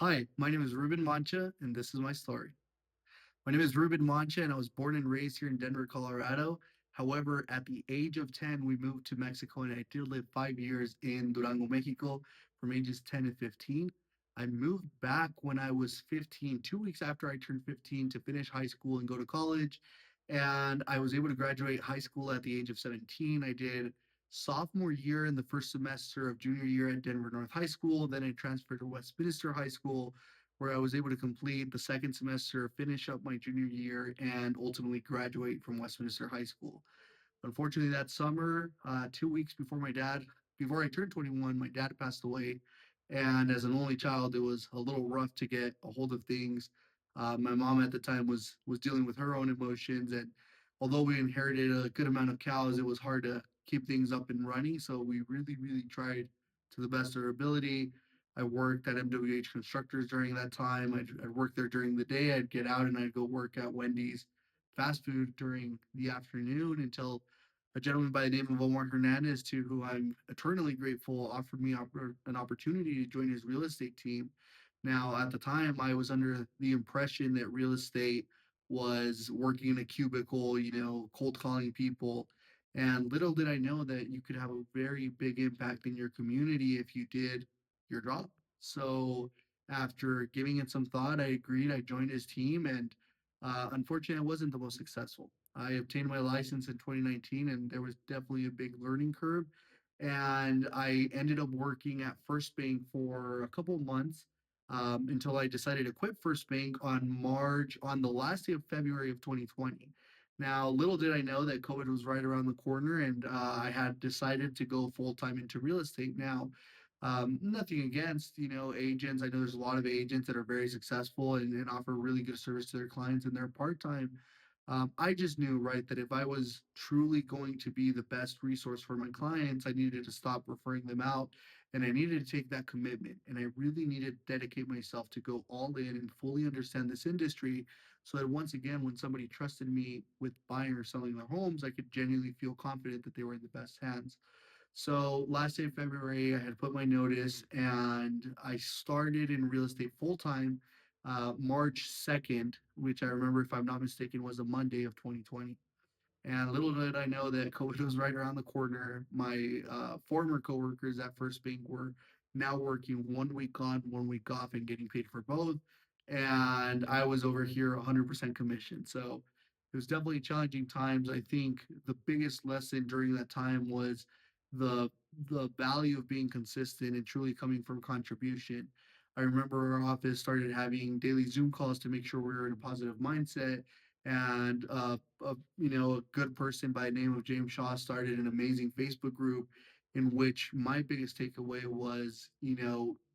Hi, my name is Ruben Mancha, and this is my story. My name is Ruben Mancha, and I was born and raised here in Denver, Colorado. However, at the age of 10, we moved to Mexico, and I did live 5 years in Durango, Mexico, from ages 10 to 15. I moved back when I was 15, 2 weeks after I turned 15, to finish high school and go to college. And I was able to graduate high school at the age of 17. I did sophomore year in the first semester of junior year at Denver North High School. Then I transferred to Westminster High School, where I was able to complete the second semester, finish up my junior year, and ultimately graduate from Westminster High School. Unfortunately, that summer, 2 weeks before I turned 21, my dad passed away. And as an only child, it was a little rough to get a hold of things. My mom at the time was dealing with her own emotions, and although we inherited a good amount of cows, it was hard to keep things up and running. So we really, really tried to the best of our ability. I worked at MWH Constructors during that time. I'd work there during the day. I'd get out and I'd go work at Wendy's fast food during the afternoon until a gentleman by the name of Omar Hernandez, to who I'm eternally grateful, offered me an opportunity to join his real estate team. Now, at the time, I was under the impression that real estate was working in a cubicle, cold calling people. And little did I know that you could have a very big impact in your community if you did your job. So, after giving it some thought, I agreed. I joined his team, and unfortunately, I wasn't the most successful. I obtained my license in 2019, and there was definitely a big learning curve. And I ended up working at First Bank for a couple of months, until I decided to quit First Bank on the last day of February of 2020. Now, little did I know that COVID was right around the corner, and I had decided to go full time into real estate. Now, nothing against, agents. I know there's a lot of agents that are very successful and offer really good service to their clients, and they're part time. I just knew, right, that if I was truly going to be the best resource for my clients, I needed to stop referring them out, and I needed to take that commitment. And I really needed to dedicate myself to go all in and fully understand this industry, so that once again, when somebody trusted me with buying or selling their homes, I could genuinely feel confident that they were in the best hands. So last day of February, I had put my notice, and I started in real estate full time March 2nd, which I remember, if I'm not mistaken, was a Monday of 2020. And little did I know that COVID was right around the corner. My former coworkers at First Bank were now working 1 week on, 1 week off, and getting paid for both. And I was over here 100% commission. So it was definitely challenging times. I think the biggest lesson during that time was the the value of being consistent and truly coming from contribution. I remember our office started having daily Zoom calls to make sure we were in a positive mindset, and a good person by the name of James Shaw started an amazing Facebook group, in which my biggest takeaway was,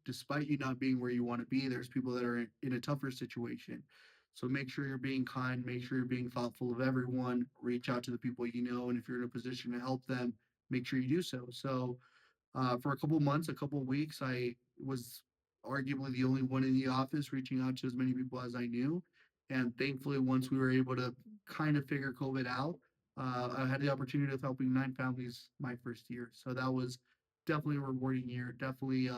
despite you not being where you want to be, there's people that are in a tougher situation. So make sure you're being kind, make sure you're being thoughtful of everyone, reach out to the people you know, and if you're in a position to help them, make sure you do so. So for a couple months, a couple weeks, I was arguably the only one in the office reaching out to as many people as I knew. And thankfully, once we were able to kind of figure COVID out, I had the opportunity of helping 9 families my first year. So that was definitely a rewarding year. Definitely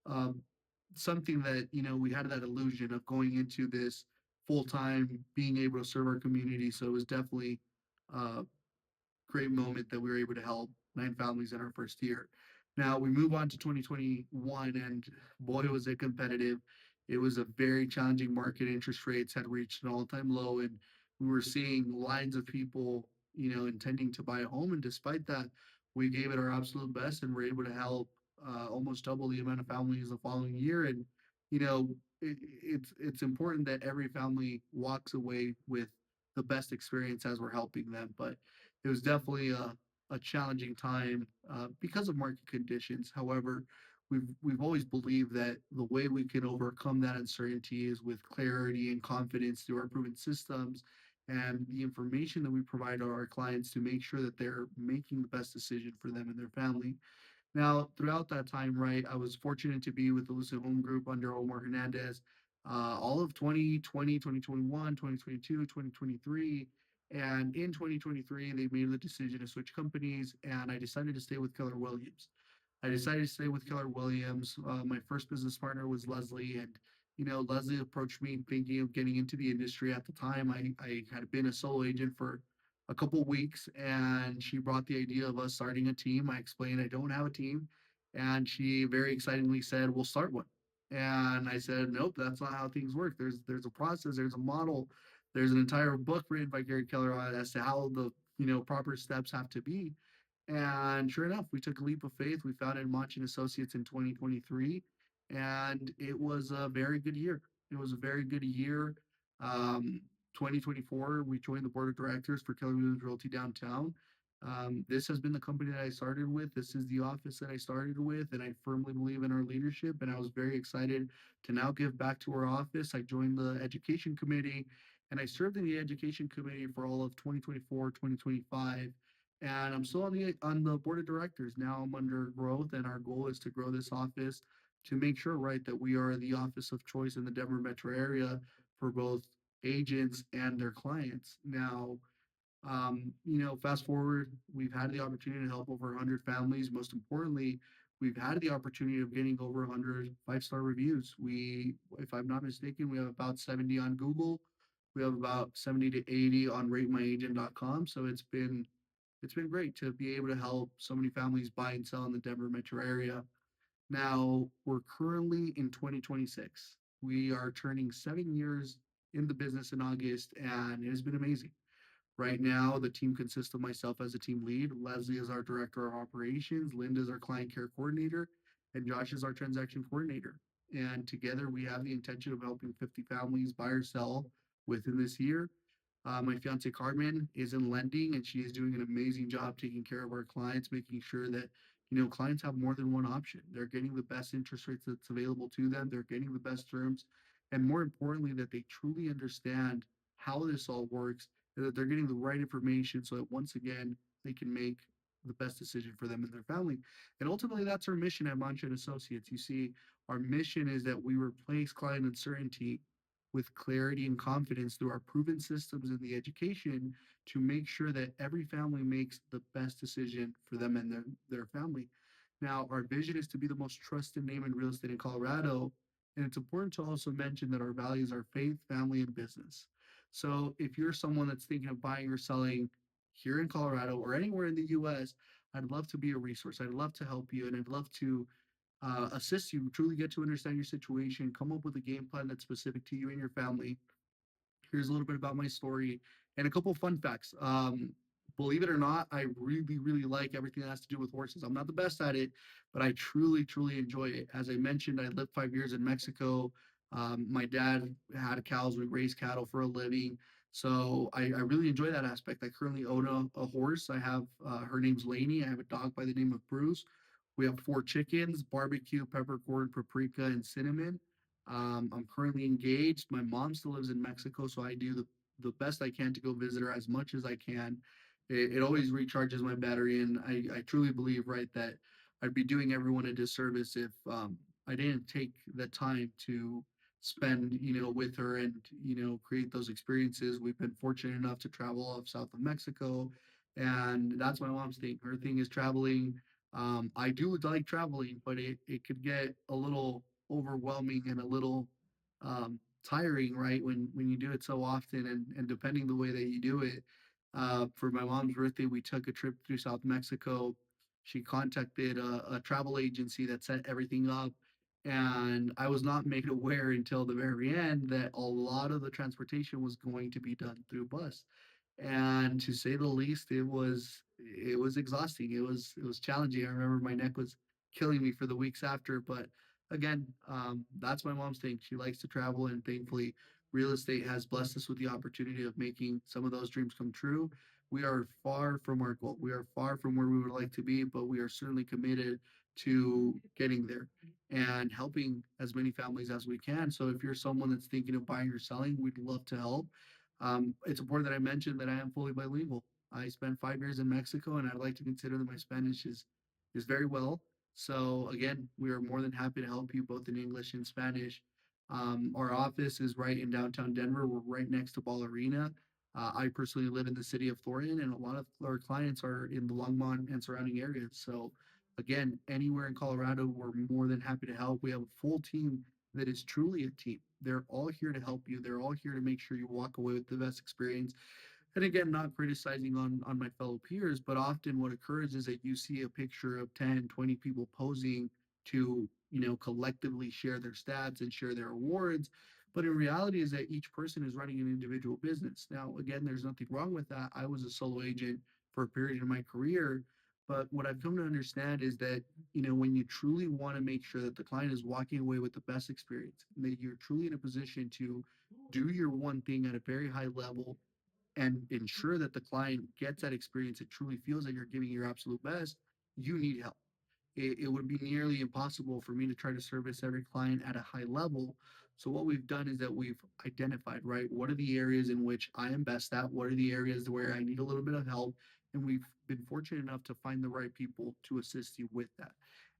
um, something that, we had that illusion of going into this full time, being able to serve our community. So it was definitely a great moment that we were able to help 9 families in our first year. Now we move on to 2021, and boy, was it competitive. It was a very challenging market. Interest rates had reached an all-time low, and we were seeing lines of people, intending to buy a home. And despite that, we gave it our absolute best, and were able to help almost double the amount of families the following year. And you know, it's important that every family walks away with the best experience as we're helping them. But it was definitely a challenging time because of market conditions. However, we've always believed that the way we can overcome that uncertainty is with clarity and confidence through our proven systems and the information that we provide our clients to make sure that they're making the best decision for them and their family. Now, throughout that time, right, I was fortunate to be with the Lucid Home Group under Omar Hernandez, all of 2020, 2021, 2022, 2023. And in 2023, they made the decision to switch companies, and I decided to stay with Keller Williams. I decided to stay with Keller Williams. My first business partner was Leslie, and Leslie approached me thinking of getting into the industry at the time. I had been a solo agent for a couple weeks, and she brought the idea of us starting a team. I explained I don't have a team, and she very excitingly said, "We'll start one." And I said, "Nope, that's not how things work. There's a process, there's a model, there's an entire book written by Gary Keller as to how the proper steps have to be." And sure enough, we took a leap of faith. We founded Mancha Associates in 2023, and it was a very good year. It was a very good year. Um, 2024, we joined the board of directors for Keller Williams Realty Downtown. This has been the company that I started with. This is the office that I started with, and I firmly believe in our leadership. And I was very excited to now give back to our office. I joined the education committee, and I served in the education committee for all of 2024, 2025, and I'm still on the board of directors. Now I'm under growth, and our goal is to grow this office to make sure, right, that we are the office of choice in the Denver metro area for both agents and their clients. Now, fast forward, we've had the opportunity to help over 100 families. Most importantly, we've had the opportunity of getting over 100 five-star reviews. If I'm not mistaken, we have about 70 on Google. We have about 70 to 80 on ratemyagent.com. So it's been great to be able to help so many families buy and sell in the Denver metro area. Now, we're currently in 2026. We are turning 7 years in the business in August, and it has been amazing. Right now, the team consists of myself as a team lead, Leslie is our director of operations, Linda is our client care coordinator, and Josh is our transaction coordinator. And together, we have the intention of helping 50 families buy or sell within this year. My fiance Carmen is in lending, and she is doing an amazing job taking care of our clients, making sure that clients have more than one option. They're getting the best interest rates that's available to them. They're getting the best terms, and more importantly, that they truly understand how this all works, and that they're getting the right information, so that once again they can make the best decision for them and their family. And ultimately, that's our mission at Mancha and Associates. You see, our mission is that we replace client uncertainty with clarity and confidence through our proven systems in the education to make sure that every family makes the best decision for them and their family. Now, our vision is to be the most trusted name in real estate in Colorado. And it's important to also mention that our values are faith, family, and business. So if you're someone that's thinking of buying or selling here in Colorado or anywhere in the US, I'd love to be a resource. I'd love to help you, and I'd love to assist you, truly get to understand your situation, come up with a game plan that's specific to you and your family. Here's a little bit about my story and a couple of fun facts. Believe it or not, I really, really like everything that has to do with horses. I'm not the best at it, but I truly, truly enjoy it. As I mentioned, I lived 5 years in Mexico. My dad had cows. We raised cattle for a living. So I really enjoy that aspect. I currently own a horse. I have her name's Lainey. I have a dog by the name of Bruce. We have 4 chickens: barbecue, peppercorn, paprika, and cinnamon. I'm currently engaged. My mom still lives in Mexico, so I do the best I can to go visit her as much as I can. It always recharges my battery, and I truly believe, right, that I'd be doing everyone a disservice if I didn't take the time to spend, with her and, create those experiences. We've been fortunate enough to travel off south of Mexico, and that's my mom's thing. Her thing is traveling. I do like traveling, but it could get a little overwhelming and a little tiring, right? When you do it so often, and depending the way that you do it. For my mom's birthday, we took a trip through South Mexico. She contacted a travel agency that set everything up, and I was not made aware until the very end that a lot of the transportation was going to be done through bus. And to say the least, it was exhausting. It was challenging. I remember my neck was killing me for the weeks after, but again, that's my mom's thing. She likes to travel, and thankfully, real estate has blessed us with the opportunity of making some of those dreams come true. We are far from our goal. We are far from where we would like to be, but we are certainly committed to getting there and helping as many families as we can. So if you're someone that's thinking of buying or selling, we'd love to help. It's important that I mention that I am fully bilingual. I spent 5 years in Mexico, and I'd like to consider that my Spanish is very well. So again, we are more than happy to help you both in English and Spanish. Our office is right in downtown Denver. We're right next to Ball Arena. I personally live in the city of Thorian, and a lot of our clients are in the Longmont and surrounding areas. So again, anywhere in Colorado, we're more than happy to help. We have a full team that is truly a team. They're all here to help you. They're all here to make sure you walk away with the best experience. And again, not criticizing on my fellow peers, but often what occurs is that you see a picture of 10, 20 people posing to, collectively share their stats and share their awards. But in reality is that each person is running an individual business. Now, again, there's nothing wrong with that. I was a solo agent for a period in my career. But what I've come to understand is that, when you truly want to make sure that the client is walking away with the best experience, and that you're truly in a position to do your one thing at a very high level and ensure that the client gets that experience, it truly feels like you're giving your absolute best, you need help. It would be nearly impossible for me to try to service every client at a high level. So what we've done is that we've identified, right, what are the areas in which I am best at? What are the areas where I need a little bit of help? And we've been fortunate enough to find the right people to assist you with that.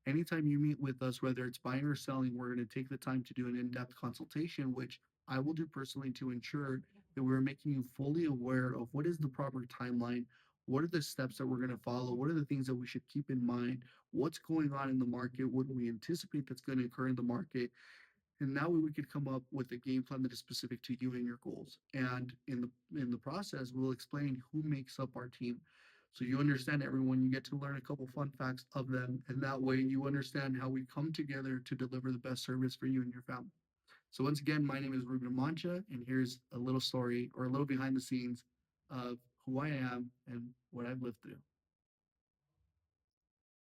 Anytime you meet with us, whether it's buying or selling, we're going to take the time to do an in-depth consultation, which I will do personally to ensure that we're making you fully aware of what is the proper timeline, what are the steps that we're going to follow, what are the things that we should keep in mind, what's going on in the market, what do we anticipate that's going to occur in the market, and that way we could come up with a game plan that is specific to you and your goals. And in the process, we'll explain who makes up our team. So you understand everyone, you get to learn a couple fun facts of them, and that way you understand how we come together to deliver the best service for you and your family. So once again, my name is Ruben Mancha, and here's a little story or a little behind the scenes of who I am and what I've lived through.